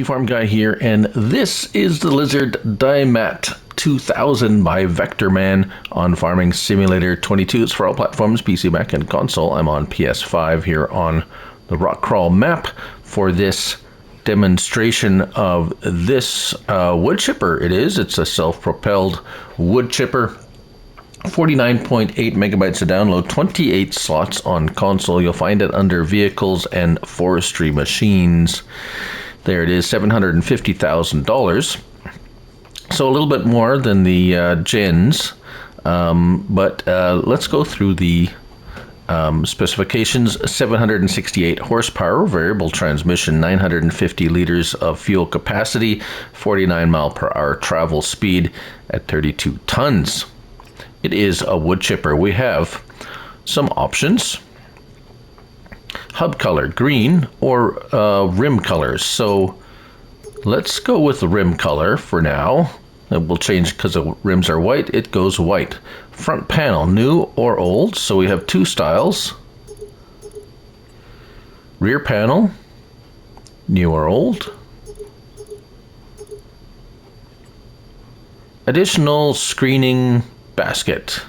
Happy Farm Guy here, and this is the Lizard Diamant 2000 by Vectorman on Farming Simulator 22. It's for all platforms, PC, Mac, and console. I'm on PS5 here on the Rock Crawl map for this demonstration of this wood chipper. It's a self-propelled wood chipper. 49.8 megabytes to download, 28 slots on console. You'll find it under Vehicles and Forestry Machines. There it is, $750,000. So a little bit more than the gens, but let's go through the specifications. 768 horsepower, variable transmission, 950 liters of fuel capacity, 49 mile per hour travel speed at 32 tons. It is a wood chipper. We have some options. Hub color, green, or rim colors. So let's go with the rim color for now. It will change because the rims are white. It goes white. Front panel, new or old. So we have two styles. Rear panel, new or old. Additional screening basket.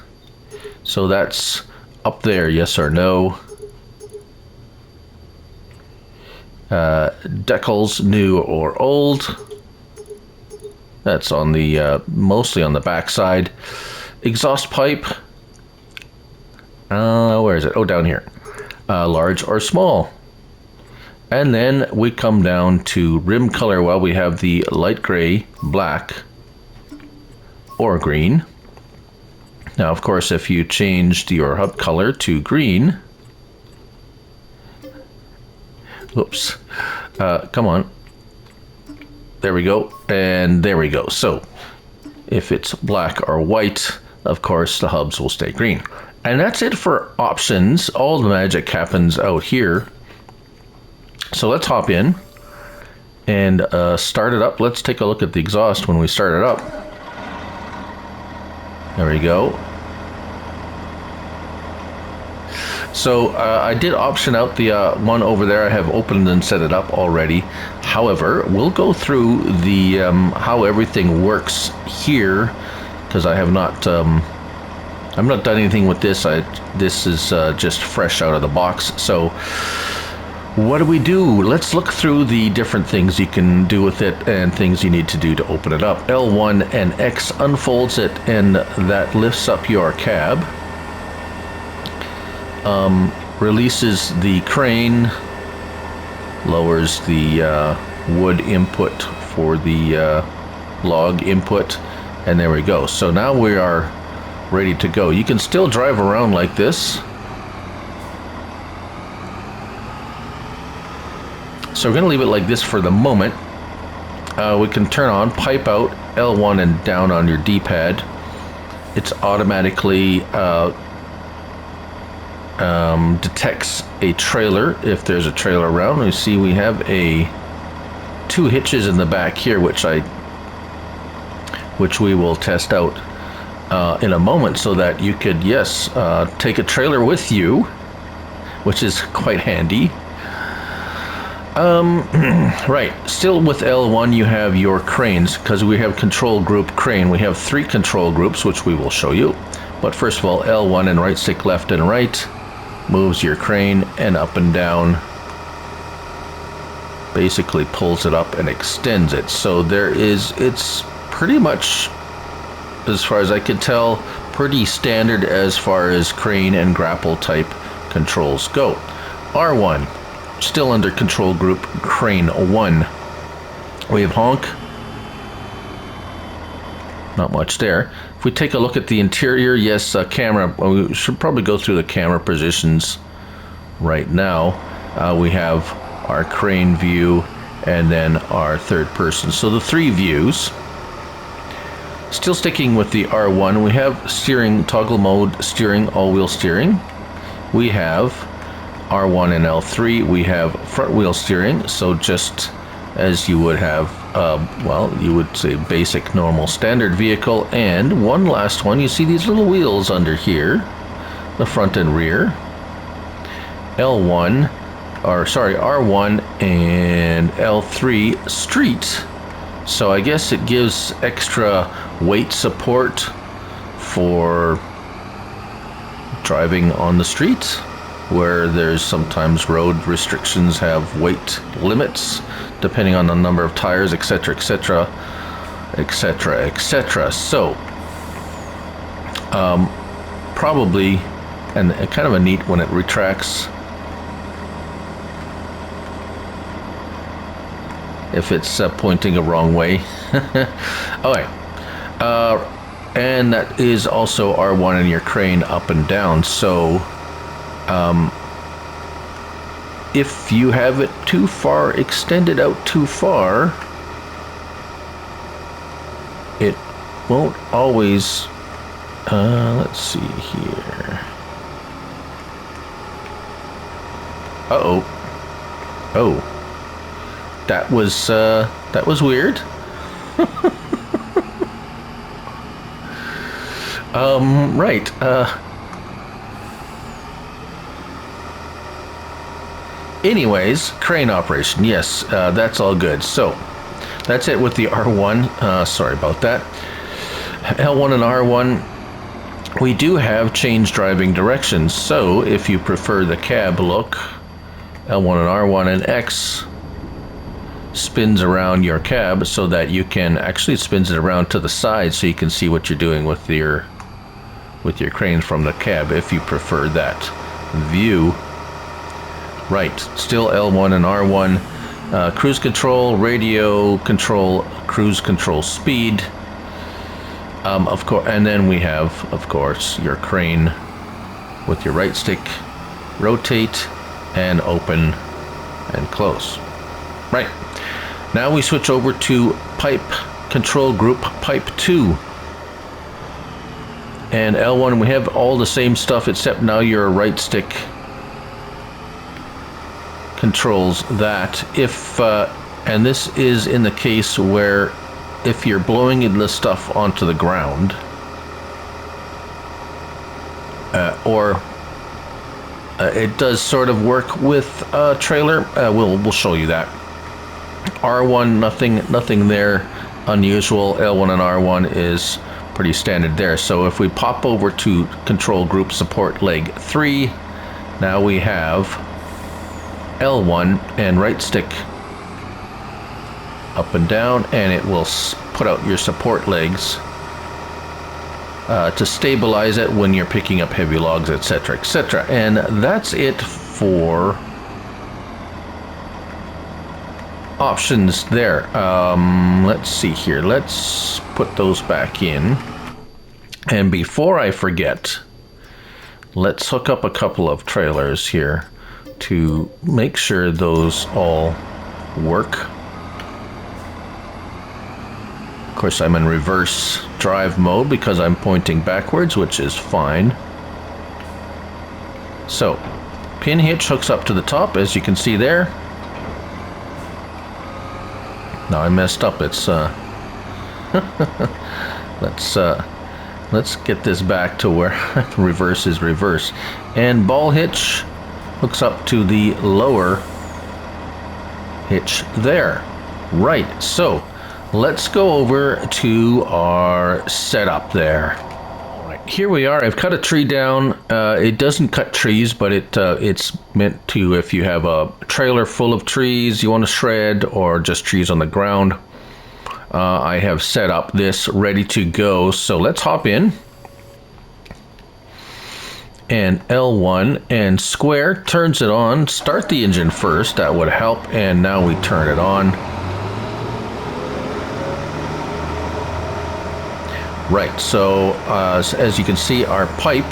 So that's up there, yes or no. Decals, new or old. That's on the mostly on the back side. Exhaust pipe. Where is it? Oh, down here. Large or small. And then we come down to rim color. Well, we have the light gray, black, or green. Now, of course, if you changed your hub color to green, whoops, come on, there we go, and there we go. So if it's black or white, of course, the hubs will stay green. And that's it for options. All the magic happens out here. So let's hop in and start it up. Let's take a look at the exhaust when we start it up. There we go. So I did option out the one over there. I have opened and set it up already. However, we'll go through the how everything works here, because I have not I've not done anything with this. This is just fresh out of the box. So what do we do? Let's look through the different things you can do with it and things you need to do to open it up. L1 and X unfolds it, and that lifts up your cab. Releases the crane, lowers the wood input for the log input, and there we go. So now we are ready to go. You can still drive around like this. So we're going to leave it like this for the moment. We can turn on pipe out, L1 and down on your D-pad. It's automatically detects a trailer if there's a trailer around. You see we have two hitches in the back here, which we will test out in a moment, so that you could, yes, take a trailer with you, which is quite handy. Right, still with L1 you have your cranes, because we have control group crane. We have 3 control groups, which we will show you. But first of all, L1 and right stick left and right moves your crane, and up and down basically pulls it up and extends it. So it's pretty much, as far as I can tell, pretty standard as far as crane and grapple type controls go. R1, still under control group crane 1. We have honk. Not much there. If we take a look at the interior, yes, camera, we should probably go through the camera positions right now. We have our crane view and then our third person. So the 3 views. Still sticking with the R1, we have steering, toggle mode, steering, all-wheel steering. We have R1 and L3, we have front wheel steering, so just as you would have, well, you would say basic, normal, standard vehicle. And one last one, you see these little wheels under here, the front and rear. L1 or sorry, R1 and L3 street. So I guess it gives extra weight support for driving on the street, where there's sometimes road restrictions have weight limits depending on the number of tires, etc., etc., etc., etc. So probably, and kind of a neat when it retracts, if it's pointing a wrong way. Okay, and that is also R1 in your crane up and down. So if you have it too far, extended out too far, it won't always, let's see here. Uh-oh. Oh. That was weird. Right. Anyways, crane operation. Yes, that's all good. So, that's it with the R1. Sorry about that. L1 and R1, we do have change driving directions. So, if you prefer the cab look, L1 and R1 and X spins around your cab so that you can, actually it spins it around to the side so you can see what you're doing with your crane from the cab, if you prefer that view. Right, still L1 and R1, cruise control, radio control, cruise control speed, of course, and then we have, of course, your crane with your right stick, rotate and open and close. Right. Now we switch over to pipe control group pipe 2. And L1, we have all the same stuff, except now your right stick controls that. If and this is in the case where if you're blowing in the stuff onto the ground, or it does sort of work with a trailer. We'll show you that. R1, nothing there unusual. L1 and R1 is pretty standard there. So if we pop over to control group support leg 3, now we have L1 and right stick up and down, and it will put out your support legs to stabilize it when you're picking up heavy logs, etc., etc. And that's it for options there. Let's see here. Let's put those back in. And before I forget, let's hook up a couple of trailers here to make sure those all work. Of course, I'm in reverse drive mode because I'm pointing backwards, which is fine. So, pin hitch hooks up to the top, as you can see there. Now I messed up. It's let's get this back to where reverse is reverse. And ball hitch hooks up to the lower hitch there. Right, so let's go over to our setup there. All right, here we are. I've cut a tree down. It doesn't cut trees, but it's meant to, if you have a trailer full of trees you want to shred, or just trees on the ground. I have set up this ready to go. So let's hop in. And L1 and square turns it on. Start the engine first. That would help. And now we turn it on. Right, so as you can see, our pipe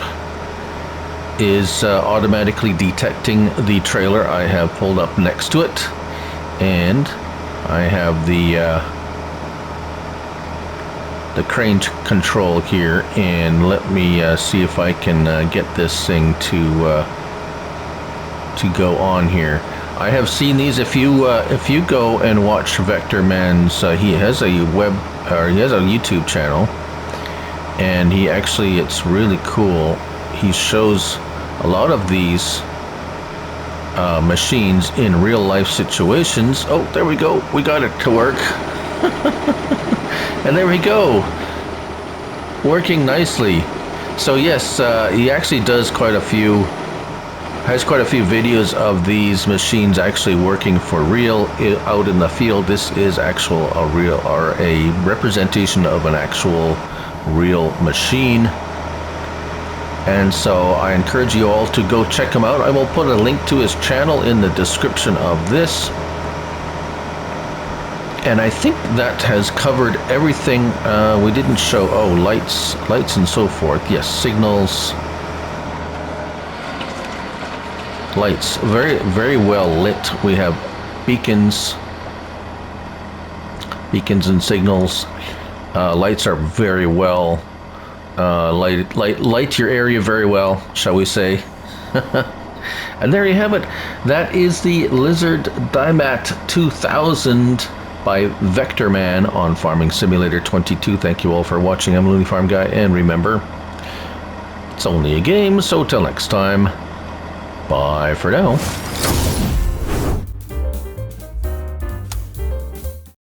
is automatically detecting the trailer I have pulled up next to it, and I have the crane control here, and let me see if I can get this thing to go on here. I have seen these. If you go and watch Vector Man's, he has a YouTube channel. And he actually, it's really cool. He shows a lot of these machines in real life situations. Oh, there we go. We got it to work. And there we go. Working nicely. So yes, he actually does has quite a few videos of these machines actually working for real out in the field. This is a representation of an actual real machine. And so I encourage you all to go check him out. I will put a link to his channel in the description of this. And I think that has covered everything. We didn't show, lights and so forth. Yes, signals. Lights, very, very well lit. We have beacons and signals. Lights are very well light your area very well, shall we say. And there you have it. That is the Lizard Diamant 2000 by Vectorman on Farming Simulator 22. Thank you all for watching. I'm Looney Farm Guy, and remember, it's only a game, so till next time, bye for now.